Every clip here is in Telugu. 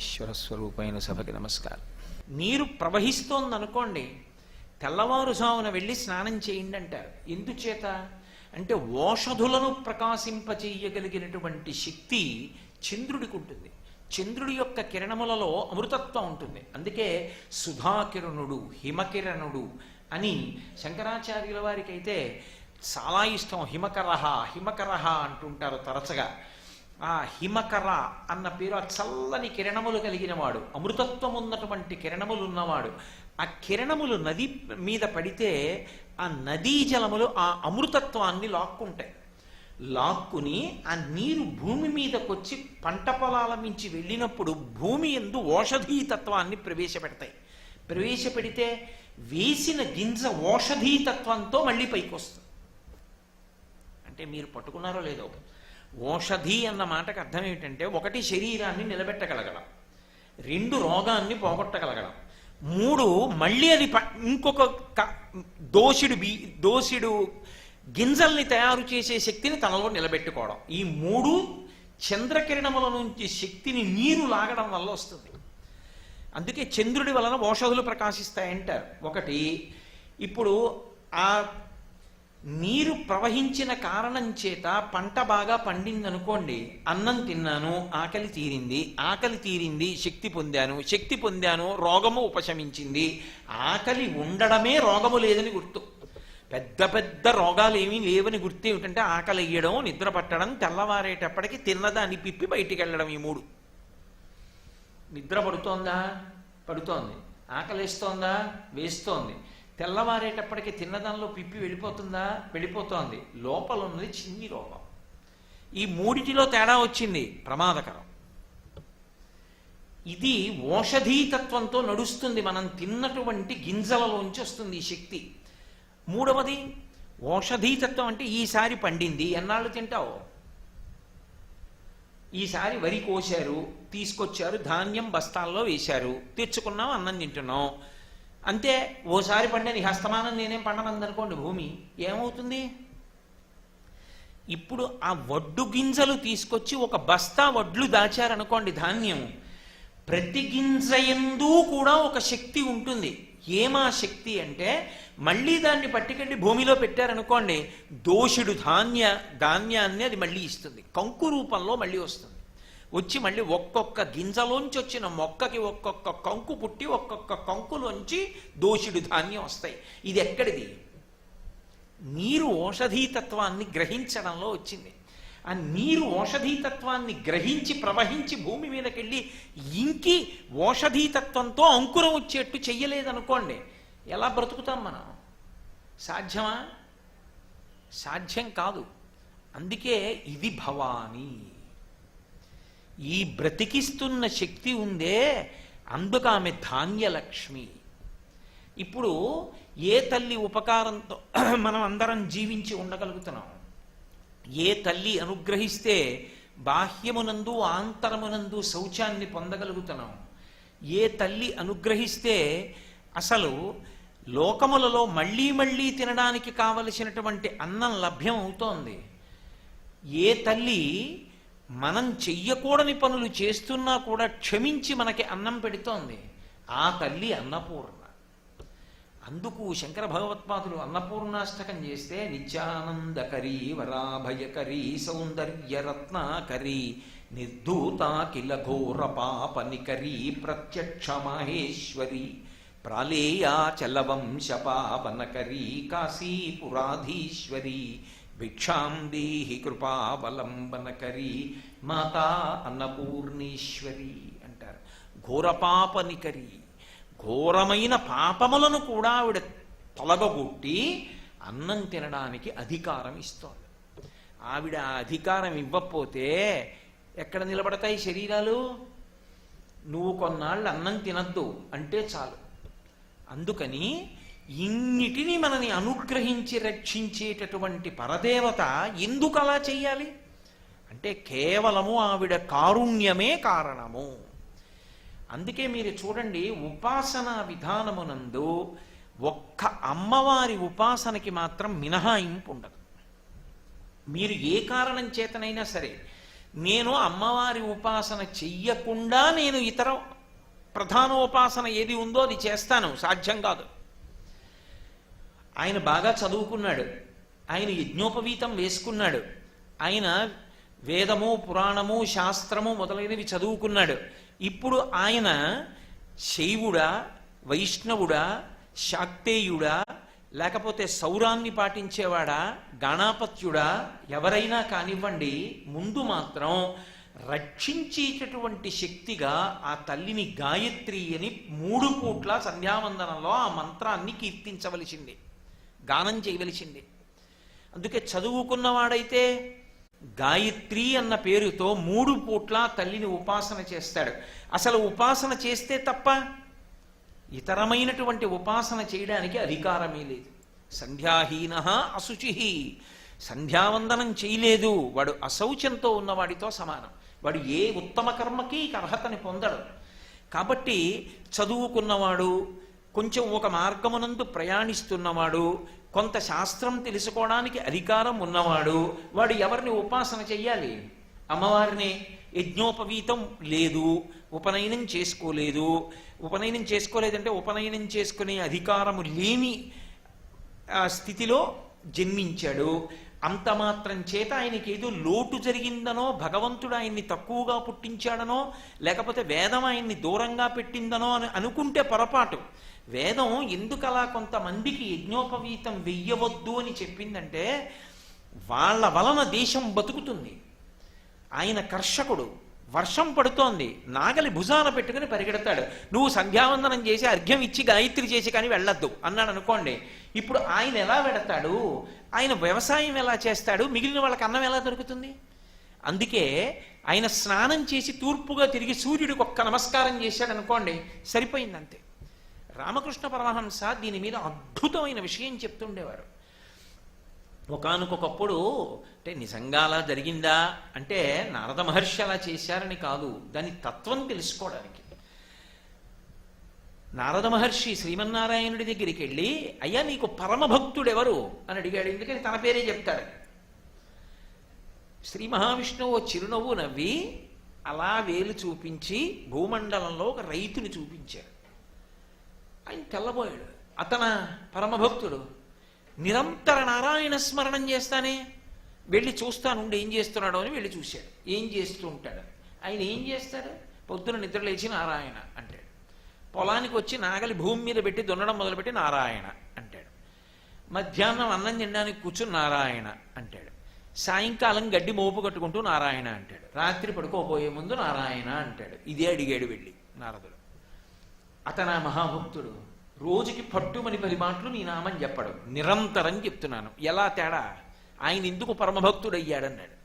పరమేశ్వర స్వరూపమైన సభకి నమస్కారం. నీరు ప్రవహిస్తోందనుకోండి, తెల్లవారుజామున వెళ్ళి స్నానం చేయండి అంటారు. ఎందుచేత అంటే ఓషధులను ప్రకాశింపచేయగలిగినటువంటి శక్తి చంద్రుడికి ఉంటుంది. చంద్రుడి యొక్క కిరణములలో అమృతత్వం ఉంటుంది. అందుకే సుధాకిరణుడు, హిమకిరణుడు అని శంకరాచార్యుల వారికి అయితే చాలా ఇష్టం. హిమకరహ హిమకరహ అంటుంటారు తరచుగా. ఆ హిమకర అన్న పేరు ఆ చల్లని కిరణములు కలిగిన వాడు, అమృతత్వం ఉన్నటువంటి కిరణములు ఉన్నవాడు. ఆ కిరణములు నది మీద పడితే ఆ నదీ జలములు ఆ అమృతత్వాన్ని లాక్కుంటాయి. లాక్కుని ఆ నీరు భూమి మీదకొచ్చి పంట పొలాల మించి వెళ్ళినప్పుడు భూమి యందు ఓషధీతత్వాన్ని ప్రవేశపెడతాయి. ప్రవేశపెడితే వేసిన గింజ ఓషధీతత్వంతో మళ్ళీ పైకి వస్తుంది. అంటే మీరు పట్టుకున్నారో లేదో, ఓషధి అన్న మాటకు అర్థం ఏమిటంటే, ఒకటి శరీరాన్ని నిలబెట్టగలగడం, రెండు రోగాన్ని పోగొట్టగలగడం, మూడు మళ్ళీ అది ఇంకొక దోషిడు గింజల్ని తయారు చేసే శక్తిని తనలో నిలబెట్టుకోవడం. ఈ మూడు చంద్రకిరణముల నుంచి శక్తిని నీరు లాగడం వల్ల వస్తుంది. అందుకే చంద్రుడి వలన ఓషధులు ప్రకాశిస్తాయంటారు. ఒకటి, ఇప్పుడు ఆ నీరు ప్రవహించిన కారణం చేత పంట బాగా పండిందనుకోండి, అన్నం తిన్నాను, ఆకలి తీరింది, ఆకలి తీరింది, శక్తి పొందాను, రోగము ఉపశమించింది. ఆకలి ఉండడమే రోగము లేదని గుర్తు. పెద్ద పెద్ద రోగాలు ఏమీ లేవని గుర్తు ఏమిటంటే ఆకలి వేయడం, నిద్ర పట్టడం, తెల్లవారేటప్పటికి తిన్నదాన్ని పిప్పి బయటికి వెళ్ళడం. ఈ మూడు. నిద్ర పడుతోందా? పడుతోంది. ఆకలిస్తోందా? వేస్తోంది. తెల్లవారేటప్పటికి తిన్నదానిలో పిప్పి వెళ్ళిపోతుందా? వెళ్ళిపోతోంది. లోపల ఉన్నది చిన్ని రోగం. ఈ మూడిటిలో తేడా వచ్చింది, ప్రమాదకరం. ఇది ఓషధీతత్వంతో నడుస్తుంది. మనం తిన్నటువంటి గింజలలోంచి వస్తుంది ఈ శక్తి. మూడవది ఓషధీతత్వం. అంటే ఈసారి పండింది, ఎన్నాళ్ళు తింటావు? ఈసారి వరి కోశారు, తీసుకొచ్చారు, ధాన్యం బస్తాల్లో వేశారు, తెచ్చుకున్నాం, అన్నం తింటున్నాం. అంతే. ఓసారి పండే నీ హస్తమానం నేనేం పండనందనుకోండి భూమి, ఏమవుతుంది? ఇప్పుడు ఆ వడ్డు గింజలు తీసుకొచ్చి ఒక బస్తా వడ్లు దాచారనుకోండి, ధాన్యం, ప్రతి గింజయందు కూడా ఒక శక్తి ఉంటుంది. ఏమా శక్తి అంటే, మళ్ళీ దాన్ని పట్టుకెళ్ళి భూమిలో పెట్టారనుకోండి, దోషుడు ధాన్యాన్ని అది మళ్ళీ ఇస్తుంది. కంకు రూపంలో మళ్ళీ వస్తుంది. వచ్చి మళ్ళీ ఒక్కొక్క గింజలోంచి వచ్చిన మొక్కకి ఒక్కొక్క కంకు పుట్టి ఒక్కొక్క కంకులోంచి దోషుడు ధాన్యం వస్తాయి. ఇది ఎక్కడిది? నీరు ఓషధీతత్వాన్ని గ్రహించడంలో వచ్చింది. ఆ నీరు ఓషధీతత్వాన్ని గ్రహించి ప్రవహించి భూమి మీదకెళ్ళి ఇంకి ఓషధీతత్వంతో అంకురం వచ్చేట్టు చెయ్యలేదనుకోండి, ఎలా బ్రతుకుతాం మనం? సాధ్యమా? సాధ్యం కాదు. అందుకే ఇది భవాని. ఈ బ్రతికిస్తున్న శక్తి ఉందే, అందుకు ఆమె ధాన్యలక్ష్మి. ఇప్పుడు ఏ తల్లి ఉపకారంతో మనం అందరం జీవించి ఉండగలుగుతున్నాం? ఏ తల్లి అనుగ్రహిస్తే బాహ్యమునందు ఆంతరమునందు శౌచాన్ని పొందగలుగుతున్నాం? ఏ తల్లి అనుగ్రహిస్తే అసలు లోకములలో మళ్ళీ మళ్ళీ తినడానికి కావలసినటువంటి అన్నం లభ్యం అవుతోంది? ఏ తల్లి మనం చెయ్యకూడని పనులు చేస్తున్నా కూడా క్షమించి మనకి అన్నం పెడుతోంది? ఆ తల్లి అన్నపూర్ణ. అందుకు శంకర భగవత్పాదులు అన్నపూర్ణాష్టకం చేస్తే, నిత్యానందకరీ వరాభయకరీ సౌందర్యరత్నాకరీ నిర్ధూతాకిల ఘోర పాపనికరీ ప్రత్యక్ష మహేశ్వరి ప్రాళేయాచలవంశ పావనకరీ కాశీపురాధీశ్వరి భిక్షాం దేహి కృపావలంబనకరీ మాతా అన్నపూర్ణేశ్వరి అంటారు. ఘోరపాపనికరీ, ఘోరమైన పాపములను కూడా ఆవిడ తొలగొట్టి అన్నం తినడానికి అధికారం ఇస్తోంది. ఆవిడ ఆ అధికారం ఇవ్వకపోతే ఎక్కడ నిలబడతాయి శరీరాలు? నువ్వు కొన్నాళ్ళు అన్నం తినద్దు అంటే చాలు. అందుకని ఇన్నిటినీ మనని అనుగ్రహించి రక్షించేటటువంటి పరదేవత ఎందుకు అలా చెయ్యాలి అంటే, కేవలము ఆవిడ కారుణ్యమే కారణము. అందుకే మీరు చూడండి, ఉపాసనా విధానమునందు ఒక్క అమ్మవారి ఉపాసనకి మాత్రం మినహాయింపు ఉండదు. మీరు ఏ కారణం చేతనైనా సరే నేను అమ్మవారి ఉపాసన చెయ్యకుండా నేను ఇతర ప్రధానోపాసన ఏది ఉందో అది చేస్తాను, సాధ్యం కాదు. ఆయన బాగా చదువుకున్నాడు, ఆయన యజ్ఞోపవీతం వేసుకున్నాడు, ఆయన వేదము పురాణము శాస్త్రము మొదలైనవి చదువుకున్నాడు. ఇప్పుడు ఆయన శైవుడా, వైష్ణవుడా, శాక్తేయుడా, లేకపోతే సౌరాన్ని పాటించేవాడా, గణాపత్యుడా, ఎవరైనా కానివ్వండి, ముందు మాత్రం రక్షించేటటువంటి శక్తిగా ఆ తల్లిని గాయత్రి అని 3 పూట్ల సంధ్యావందనంలో ఆ మంత్రాన్ని కీర్తించవలసింది, గానం చేయవలసింది. అందుకే చదువుకున్నవాడైతే గాయత్రి అన్న పేరుతో 3 పూట్ల తల్లిని ఉపాసన చేస్తాడు. అసలు ఉపాసన చేస్తే తప్ప ఇతరమైనటువంటి ఉపాసన చేయడానికి అధికారమే లేదు. సంధ్యాహీన అశుచి, సంధ్యావందనం చేయలేదు వాడు అశౌచంతో ఉన్నవాడితో సమానం. వాడు ఏ ఉత్తమ కర్మకి అర్హతని పొందడు. కాబట్టి చదువుకున్నవాడు, కొంచెం ఒక మార్గమునందు ప్రయాణిస్తున్నవాడు, కొంత శాస్త్రం తెలుసుకోవడానికి అధికారం ఉన్నవాడు, వాడు ఎవరిని ఉపాసన చెయ్యాలి? అమ్మవారిని. యజ్ఞోపవీతం లేదు, ఉపనయనం చేసుకోలేదు. ఉపనయనం చేసుకోలేదంటే ఉపనయనం చేసుకునే అధికారము లేని స్థితిలో జన్మించాడు. అంత మాత్రం చేత ఆయనకి ఏదో లోటు జరిగిందనో, భగవంతుడు ఆయన్ని తక్కువగా పుట్టించాడనో, లేకపోతే వేదం ఆయన్ని దూరంగా పెట్టిందనో అని అనుకుంటే పొరపాటు. వేదం ఎందుకు అలా కొంతమందికి యజ్ఞోపవీతం వెయ్యవద్దు అని చెప్పిందంటే, వాళ్ళ వలన దేశం బతుకుతుంది. ఆయన కర్షకుడు, వర్షం పడుతోంది, నాగలి భుజాన పెట్టుకుని పరిగెడతాడు. నువ్వు సంధ్యావందనం చేసి అర్ఘ్యం ఇచ్చి గాయత్రి చేసి కానీ వెళ్ళొద్దు అన్నాడు అనుకోండి, ఇప్పుడు ఆయన ఎలా వెడతాడు? ఆయన వ్యవసాయం ఎలా చేస్తాడు? మిగిలిన వాళ్ళకి అన్నం ఎలా దొరుకుతుంది? అందుకే ఆయన స్నానం చేసి తూర్పుగా తిరిగి సూర్యుడికి ఒక్క నమస్కారం చేశాడు అనుకోండి, సరిపోయిందంతే. రామకృష్ణ పరమహంస దీని మీద అద్భుతమైన విషయం చెప్తుండేవారు. ఒకానొకప్పుడు, అంటే నిజంగా అలా జరిగిందా అంటే నారద మహర్షి అలా చేశారని కాదు, దాని తత్వం తెలుసుకోవడానికి. నారద మహర్షి శ్రీమన్నారాయణుడి దగ్గరికి వెళ్ళి, అయ్యా నీకు పరమభక్తుడెవరు అని అడిగాడు. ఎందుకని తన పేరే చెప్తాడు. శ్రీ మహావిష్ణువు చిరునవ్వు నవ్వి అలా వేలు చూపించి భూమండలంలో ఒక రైతుని చూపించాడు. ఆయన తెల్లబోయాడు. అతన పరమభక్తుడు. నిరంతర నారాయణ స్మరణం చేస్తానే, వెళ్ళి చూస్తానుండి ఏం చేస్తున్నాడో అని వెళ్ళి చూశాడు. ఏం చేస్తూ ఉంటాడు ఆయన? ఏం చేస్తాడు? పొద్దున నిద్రలేచి నారాయణ అంటాడు. పొలానికి వచ్చి నాగలి భూమి మీద పెట్టి దున్నడం మొదలుపెట్టి నారాయణ అంటాడు. మధ్యాహ్నం అన్నం తినడానికి కూర్చుని నారాయణ అంటాడు. సాయంకాలం గడ్డి మోపు కట్టుకుంటూ నారాయణ అంటాడు. రాత్రి పడుకోబోయే ముందు నారాయణ అంటాడు. ఇదే అడిగాడు వెళ్ళి నారదుడు. అతను మహాభక్తుడు. రోజుకి పట్టుమని 10 మాటలు నీ నామని చెప్పడు, నిరంతరం చెప్తున్నాను. ఎలా తేడా? ఆయన ఎందుకు పరమభక్తుడయ్యాడన్నాడు.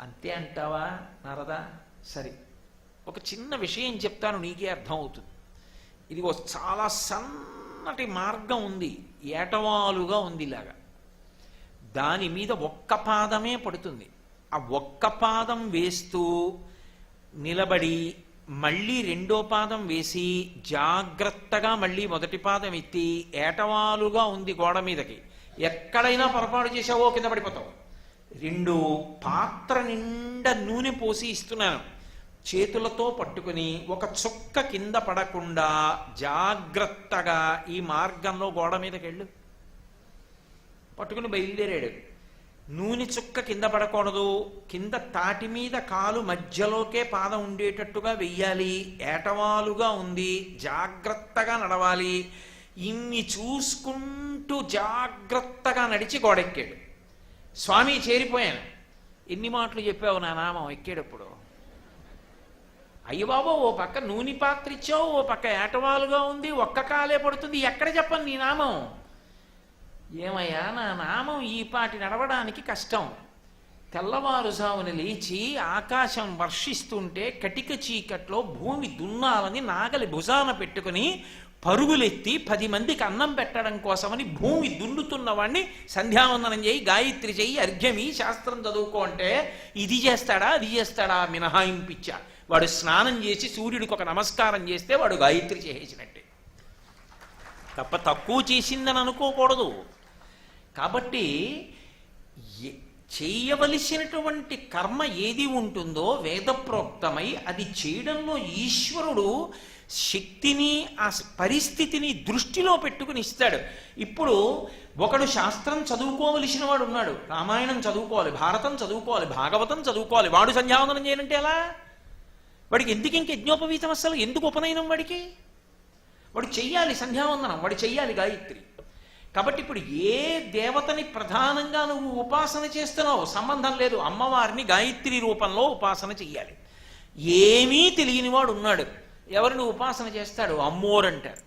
అంతే అంటావా నారదా? సరే, ఒక చిన్న విషయం చెప్తాను, నీకే అర్థం అవుతుంది. ఇది చాలా సన్నటి మార్గం ఉంది, ఏటవాలుగా ఉంది ఇలాగా. దాని మీద ఒక్క పాదమే పడుతుంది. ఆ ఒక్క పాదం వేస్తూ నిలబడి మళ్ళీ 2వ పాదం వేసి జాగ్రత్తగా మళ్ళీ మొదటి పాదం ఎత్తి, ఏటవాలుగా ఉంది గోడ మీదకి. ఎక్కడైనా పొరపాటు చేసావో కింద పడిపోతావు. 2 పాత్ర నిండా నూనె పోసి ఇస్తున్నాను, చేతులతో పట్టుకుని ఒక చుక్క కింద పడకుండా జాగ్రత్తగా ఈ మార్గంలో గోడ మీదకి వెళ్ళు. పట్టుకుని బయలుదేరాడు. నూనె చుక్క కింద పడకూడదు, కింద తాటి మీద కాలు మధ్యలోకే పాదం ఉండేటట్టుగా వెయ్యాలి, ఏటవాలుగా ఉంది, జాగ్రత్తగా నడవాలి. ఇన్ని చూసుకుంటూ జాగ్రత్తగా నడిచి గోడెక్కాడు. స్వామి చేరిపోయాను. ఎన్ని మాటలు చెప్పావు నా నామం ఎక్కేటప్పుడు? అయ్య బాబో, ఓ పక్క నూనె పాత్ర ఇచ్చావు, ఓ పక్క ఏటవాలుగా ఉంది, ఒక్క కాలే పడుతుంది, ఎక్కడ చెప్పను నీ నామం? ఏమయ్యా, నా నామం ఈ పాటి నడవడానికి కష్టం. తెల్లవారుజామున లేచి ఆకాశం వర్షిస్తుంటే కటిక చీకట్లో భూమి దున్నాలని నాగలి భుజాన పెట్టుకుని పరుగులెత్తి 10 మందికి అన్నం పెట్టడం కోసమని భూమి దున్నుతున్నవాడిని సంధ్యావందనం చేయి, గాయత్రి చెయ్యి, అర్ఘ్యమి, శాస్త్రం చదువుకో అంటే ఇది చేస్తాడా అది చేస్తాడా? మినహాయింపిచ్చా. వాడు స్నానం చేసి సూర్యుడికి ఒక నమస్కారం చేస్తే వాడు గాయత్రి చేసేసినట్టే, తప్ప తక్కువ చేసిందని అనుకోకూడదు. కాబట్టి చేయవలసినటువంటి కర్మ ఏది ఉంటుందో వేదప్రోక్తమై అది చేయడంలో ఈశ్వరుడు శక్తిని ఆ పరిస్థితిని దృష్టిలో పెట్టుకుని ఇస్తాడు. ఇప్పుడు ఒకడు శాస్త్రం చదువుకోవలసిన వాడు ఉన్నాడు, రామాయణం చదువుకోవాలి, భారతం చదువుకోవాలి, భాగవతం చదువుకోవాలి, వాడు సంధ్యావందనం చేయనంటే ఎలా? వాడికి ఎందుకు ఇంక యజ్ఞోపవీతం, అసలు ఎందుకు ఉపనయనం? వాడు చెయ్యాలి సంధ్యావందనం, వాడు చెయ్యాలి గాయత్రి. కాబట్టి ఇప్పుడు ఏ దేవతని ప్రధానంగా నువ్వు ఉపాసన చేస్తున్నావు సంబంధం లేదు, అమ్మవారిని గాయత్రి రూపంలో ఉపాసన చెయ్యాలి. ఏమీ తెలియని వాడు ఉన్నాడు, ఎవరిని ఉపాసన చేస్తాడు? అమ్మోరంటాడు.